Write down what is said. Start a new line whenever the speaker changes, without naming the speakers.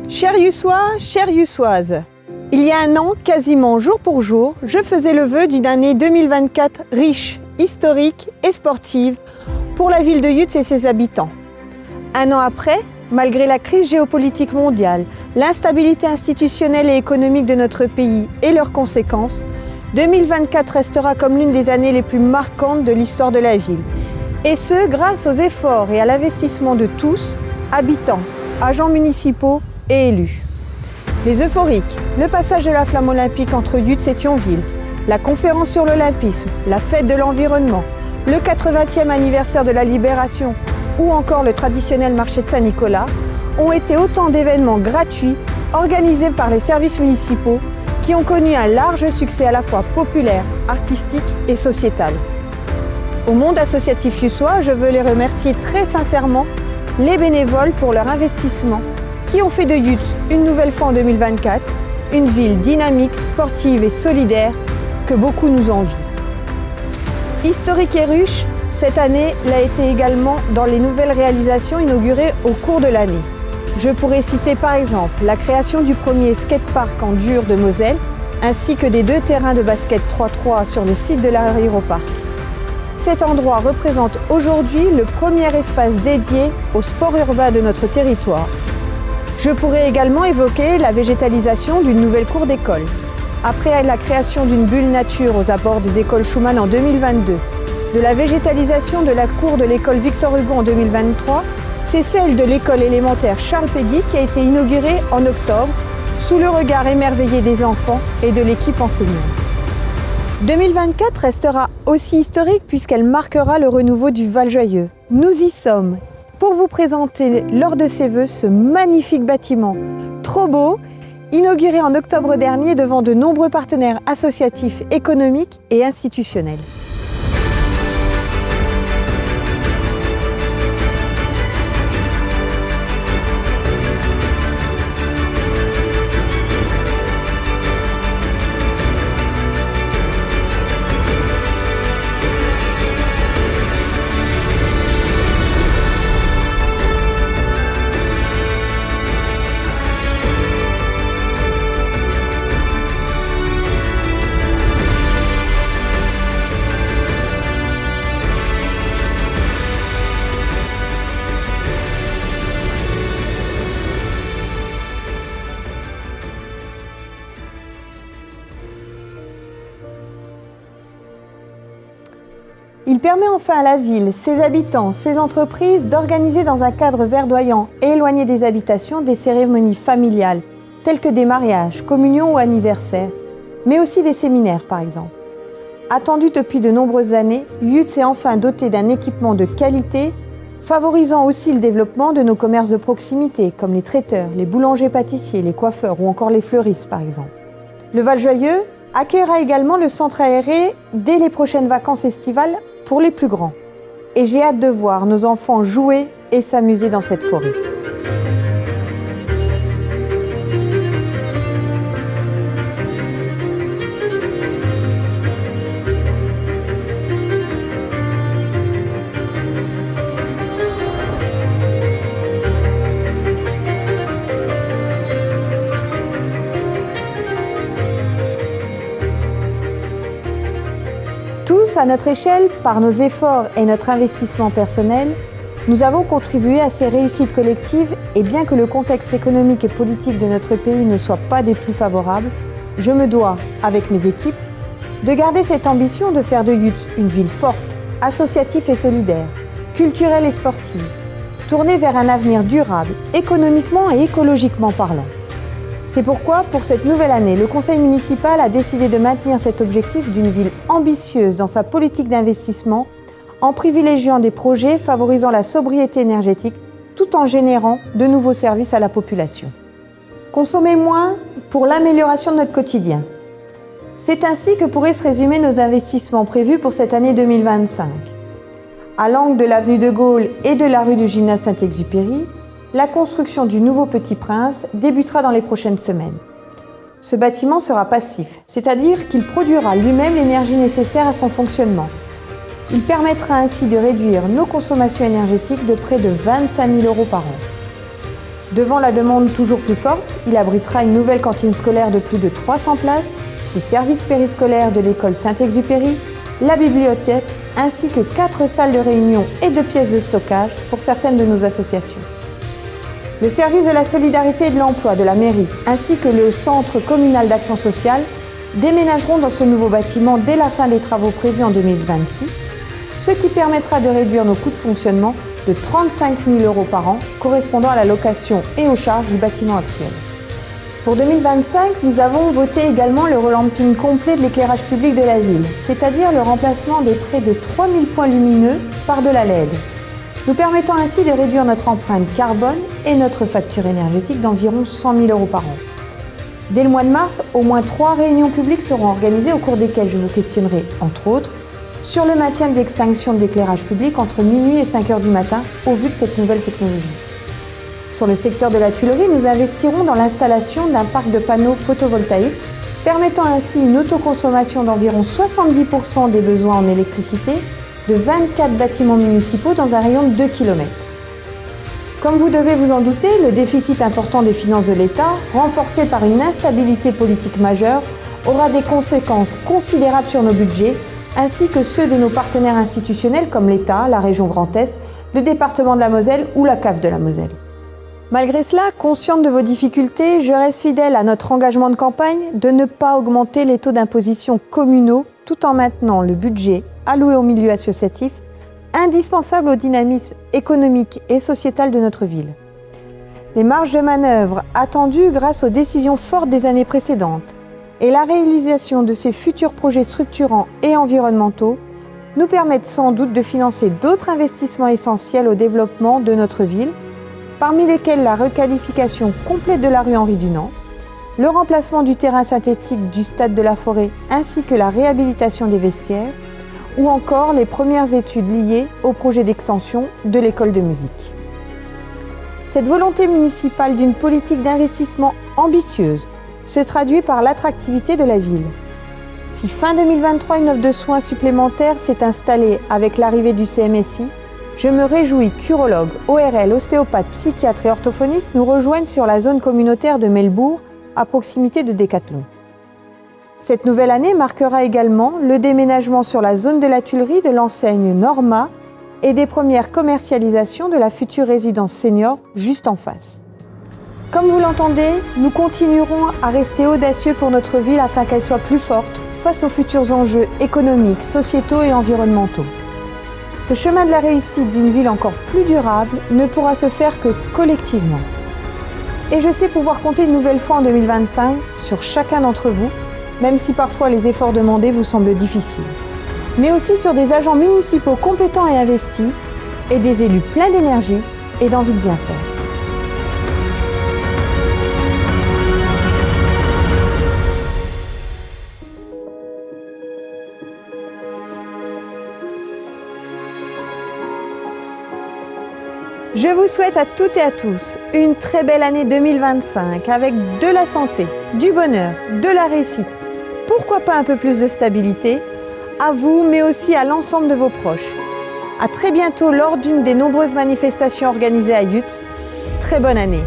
Chers Yussois, chères Yussoises, il y a un an, quasiment jour pour jour, je faisais le vœu d'une année 2024 riche, historique et sportive pour la ville de Yutz et ses habitants. Un an après, malgré la crise géopolitique mondiale, l'instabilité institutionnelle et économique de notre pays et leurs conséquences, 2024 restera comme l'une des années les plus marquantes de l'histoire de la ville. Et ce, grâce aux efforts et à l'investissement de tous, habitants, agents municipaux et élus. Les euphoriques, le passage de la flamme olympique entre Yutz et Thionville, la conférence sur l'olympisme, la fête de l'environnement, le 80e anniversaire de la Libération ou encore le traditionnel marché de Saint-Nicolas ont été autant d'événements gratuits organisés par les services municipaux qui ont connu un large succès à la fois populaire, artistique et sociétal. Au monde associatif yussois, je veux les remercier très sincèrement, les bénévoles pour leur investissement qui ont fait de Yutz, une nouvelle fois en 2024, une ville dynamique, sportive et solidaire que beaucoup nous envient. Historique et riche, cette année l'a été également dans les nouvelles réalisations inaugurées au cours de l'année. Je pourrais citer par exemple la création du premier skatepark en dur de Moselle, ainsi que des 2 terrains de basket 3x3 sur le site de l'aéroparc. Cet endroit représente aujourd'hui le premier espace dédié au sport urbain de notre territoire. Je pourrais également évoquer la végétalisation d'une nouvelle cour d'école. Après la création d'une bulle nature aux abords des écoles Schumann en 2022, de la végétalisation de la cour de l'école Victor Hugo en 2023, c'est celle de l'école élémentaire Charles Péguy qui a été inaugurée en octobre, sous le regard émerveillé des enfants et de l'équipe enseignante. 2024 restera aussi historique puisqu'elle marquera le renouveau du Val-Joyeux. Nous y sommes pour vous présenter lors de ses vœux ce magnifique bâtiment, trop beau, inauguré en octobre dernier devant de nombreux partenaires associatifs, économiques et institutionnels. Il permet enfin à la ville, ses habitants, ses entreprises d'organiser dans un cadre verdoyant et éloigné des habitations des cérémonies familiales, telles que des mariages, communions ou anniversaires, mais aussi des séminaires par exemple. Attendu depuis de nombreuses années, Yutz est enfin doté d'un équipement de qualité, favorisant aussi le développement de nos commerces de proximité, comme les traiteurs, les boulangers-pâtissiers, les coiffeurs ou encore les fleuristes par exemple. Le Val-Joyeux accueillera également le centre aéré dès les prochaines vacances estivales pour les plus grands. Et j'ai hâte de voir nos enfants jouer et s'amuser dans cette forêt. Tous, à notre échelle, par nos efforts et notre investissement personnel, nous avons contribué à ces réussites collectives et bien que le contexte économique et politique de notre pays ne soit pas des plus favorables, je me dois, avec mes équipes, de garder cette ambition de faire de Yutz une ville forte, associative et solidaire, culturelle et sportive, tournée vers un avenir durable, économiquement et écologiquement parlant. C'est pourquoi, pour cette nouvelle année, le conseil municipal a décidé de maintenir cet objectif d'une ville ambitieuse dans sa politique d'investissement, en privilégiant des projets favorisant la sobriété énergétique, tout en générant de nouveaux services à la population. Consommer moins pour l'amélioration de notre quotidien. C'est ainsi que pourraient se résumer nos investissements prévus pour cette année 2025. À l'angle de l'avenue de Gaulle et de la rue du Gymnase Saint-Exupéry, la construction du nouveau Petit Prince débutera dans les prochaines semaines. Ce bâtiment sera passif, c'est-à-dire qu'il produira lui-même l'énergie nécessaire à son fonctionnement. Il permettra ainsi de réduire nos consommations énergétiques de près de 25 000 € par an. Devant la demande toujours plus forte, il abritera une nouvelle cantine scolaire de plus de 300 places, le service périscolaire de l'école Saint-Exupéry, la bibliothèque, ainsi que 4 salles de réunion et 2 pièces de stockage pour certaines de nos associations. Le service de la solidarité et de l'emploi de la mairie, ainsi que le centre communal d'action sociale, déménageront dans ce nouveau bâtiment dès la fin des travaux prévus en 2026, ce qui permettra de réduire nos coûts de fonctionnement de 35 000 € par an, correspondant à la location et aux charges du bâtiment actuel. Pour 2025, nous avons voté également le relamping complet de l'éclairage public de la ville, c'est-à-dire le remplacement des près de 3000 points lumineux par de la LED, nous permettant ainsi de réduire notre empreinte carbone et notre facture énergétique d'environ 100 000 € par an. Dès le mois de mars, au moins 3 réunions publiques seront organisées au cours desquelles je vous questionnerai, entre autres, sur le maintien de l'extinction de l'éclairage public entre minuit et 5 h du matin au vu de cette nouvelle technologie. Sur le secteur de la tuilerie, nous investirons dans l'installation d'un parc de panneaux photovoltaïques, permettant ainsi une autoconsommation d'environ 70 % des besoins en électricité de 24 bâtiments municipaux dans un rayon de 2 km. Comme vous devez vous en douter, le déficit important des finances de l'État, renforcé par une instabilité politique majeure, aura des conséquences considérables sur nos budgets, ainsi que ceux de nos partenaires institutionnels comme l'État, la région Grand Est, le département de la Moselle ou la CAF de la Moselle. Malgré cela, consciente de vos difficultés, je reste fidèle à notre engagement de campagne de ne pas augmenter les taux d'imposition communaux tout en maintenant le budget alloué au milieu associatif, indispensable au dynamisme économique et sociétal de notre ville. Les marges de manœuvre attendues grâce aux décisions fortes des années précédentes et la réalisation de ces futurs projets structurants et environnementaux nous permettent sans doute de financer d'autres investissements essentiels au développement de notre ville, parmi lesquels la requalification complète de la rue Henri Dunant, le remplacement du terrain synthétique du stade de la Forêt ainsi que la réhabilitation des vestiaires, ou encore les premières études liées au projet d'extension de l'école de musique. Cette volonté municipale d'une politique d'investissement ambitieuse se traduit par l'attractivité de la ville. Si fin 2023, une offre de soins supplémentaire s'est installée avec l'arrivée du CMSI, je me réjouis qu'urologues, ORL, ostéopathes, psychiatres et orthophonistes nous rejoignent sur la zone communautaire de Melbourg, à proximité de Décathlon. Cette nouvelle année marquera également le déménagement sur la zone de la Tuilerie de l'enseigne Norma et des premières commercialisations de la future résidence senior juste en face. Comme vous l'entendez, nous continuerons à rester audacieux pour notre ville afin qu'elle soit plus forte face aux futurs enjeux économiques, sociétaux et environnementaux. Ce chemin de la réussite d'une ville encore plus durable ne pourra se faire que collectivement. Et je sais pouvoir compter une nouvelle fois en 2025 sur chacun d'entre vous, même si parfois les efforts demandés vous semblent difficiles, mais aussi sur des agents municipaux compétents et investis, et des élus pleins d'énergie et d'envie de bien faire. Je vous souhaite à toutes et à tous une très belle année 2025 avec de la santé, du bonheur, de la réussite, pourquoi pas un peu plus de stabilité, à vous mais aussi à l'ensemble de vos proches. À très bientôt lors d'une des nombreuses manifestations organisées à Yutz. Très bonne année.